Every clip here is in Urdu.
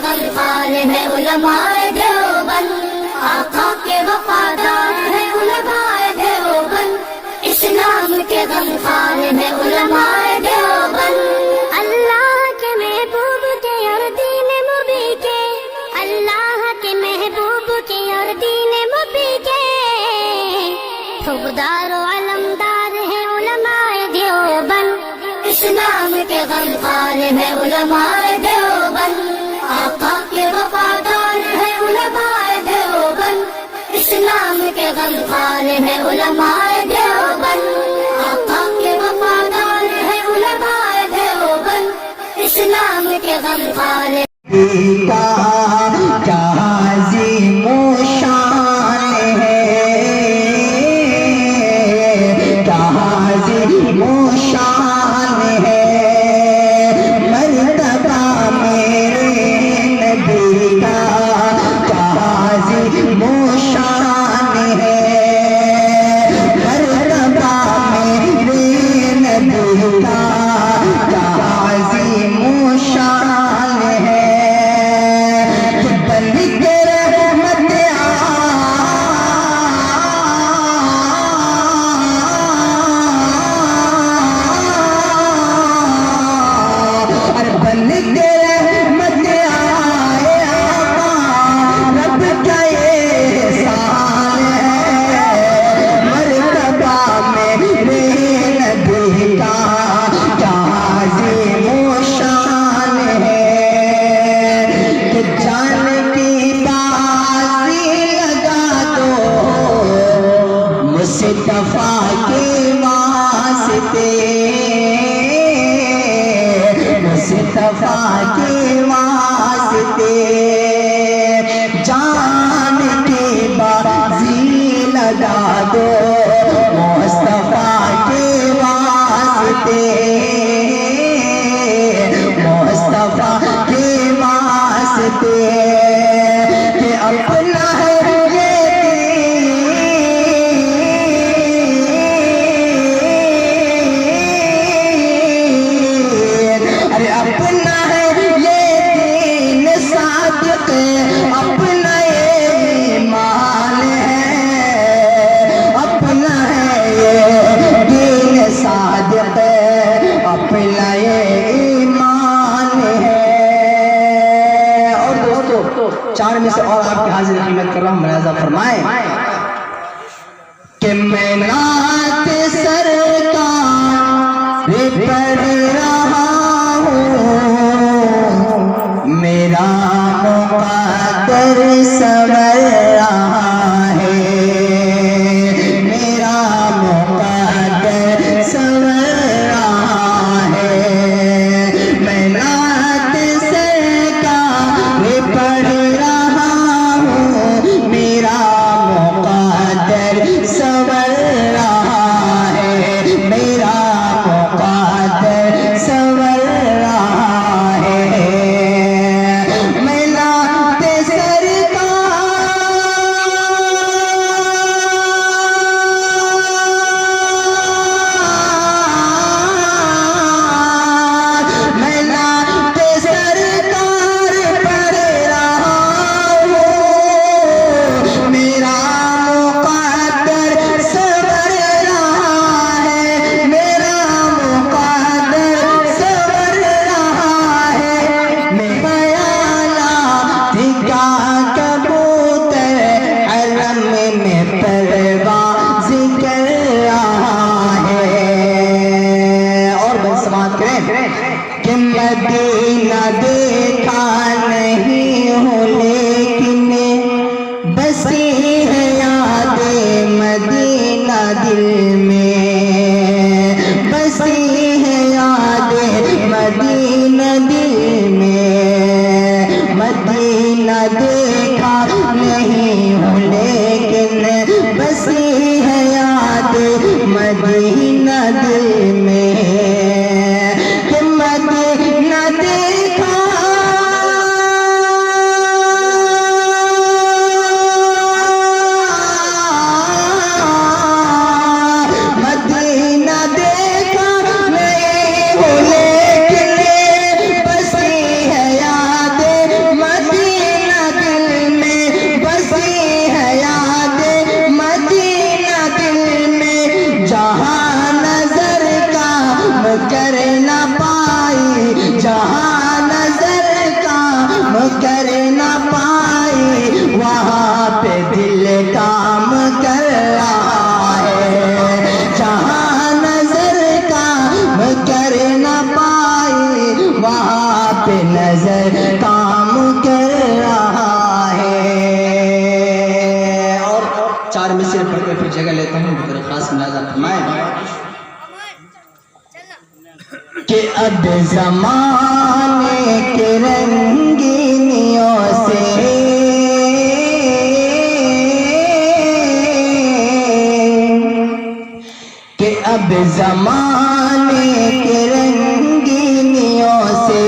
غمخوار ہے علماء دیوبند، آقا کے وفادار ہے علماء دیوبند، اسلام کے غمخوار ہے علماء دیوبند۔ اللہ کے محبوب کے اور دین مبی کے، اللہ کے محبوب کے اور دین مبی کے حقدار و علمدار ہے علماء دیوبند، اسلام کے غمخوار ہے علماء دیوبند، آقا کے وفادار ہے علماء دیوبند، اسلام کے غمخوار ہے علماء دیوبند، آقا کے وفادار ہے علماء دیوبند، اسلام کے غمخوار ہے۔ کیا عظیم و شان ہے، کیا عظیم و شان ہے، مرتبہ میرے نبی کا کیا عظیم و شان ہے، مرتبہ میرے نبی کا کیا عظیم و شان ہے۔ مصطفیٰ کے واسطے، مصطفیٰ کے واسطے جان کی بازی لگا دو، مصطفیٰ کے واسطے، مصطفیٰ کے واسطے کہ اپنا ہے اپنا ایمان ہے، اپنا دین صادق ہے، اپنا ایمان ہے۔ اور دوستو چار میں سے اور آپ کی حاضر خدمت کر رہا ہوں، ملاحظہ فرمائیں کہ میں نعت سرکار پڑھ رہا ہوں، میرا مقدر سنور رہا ہے، میرا مقدر سنور رہا ہے، میں نعت سرکار پڑھ رہا ہوں، میرا مقدر سنور رہا ہے، میرا مقدر سنور رہا ہے۔ کہ مدینہ دیکھا نہیں ہوں لیکن بسی ہے یاد مدینہ دل میں، بسی ہے یاد مدینہ دل میں، مدینہ دیکھا نہیں ہوں لیکن بسی ہے یاد مدینہ دل میں، اب زمانے کے رنگینیوں سے کہ اب زمانے کے رنگینیوں سے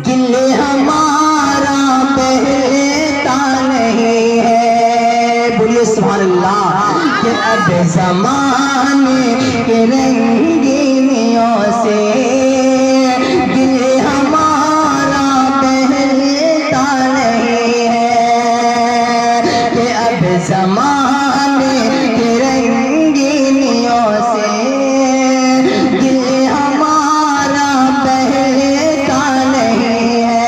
دل ہمارا بہلتا نہیں ہے. بولیے سبحان اللہ. کہ اب زمانے کے رنگینیوں سے دل ہمارا بہلتا نہیں ہے. کہ اب زمانے کے رنگینیوں سے دل ہمارا بہلتا نہیں ہے.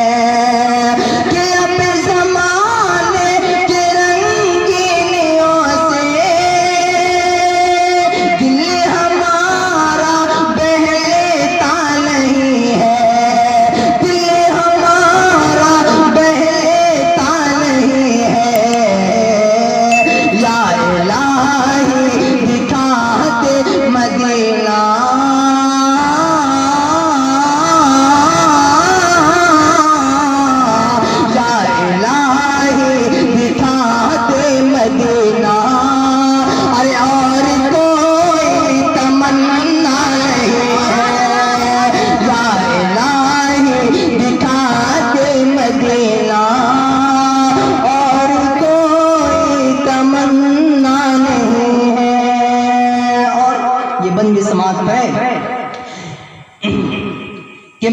کہ اب زمانے کے رنگینیوں سے دل ہمارا بہلتا نہیں ہے. دل ہمارا بہلتا نہیں ہے. یا الہی دکھا دے مدینہ. یا الہی دکھا دے مدینہ. ارے اور کوئی تمنا نہیں ہے. یا الہی دکھا دے مدینہ. اور کوئی تمنا نہیں ہے. اور یہ بند سماعت ہے کہ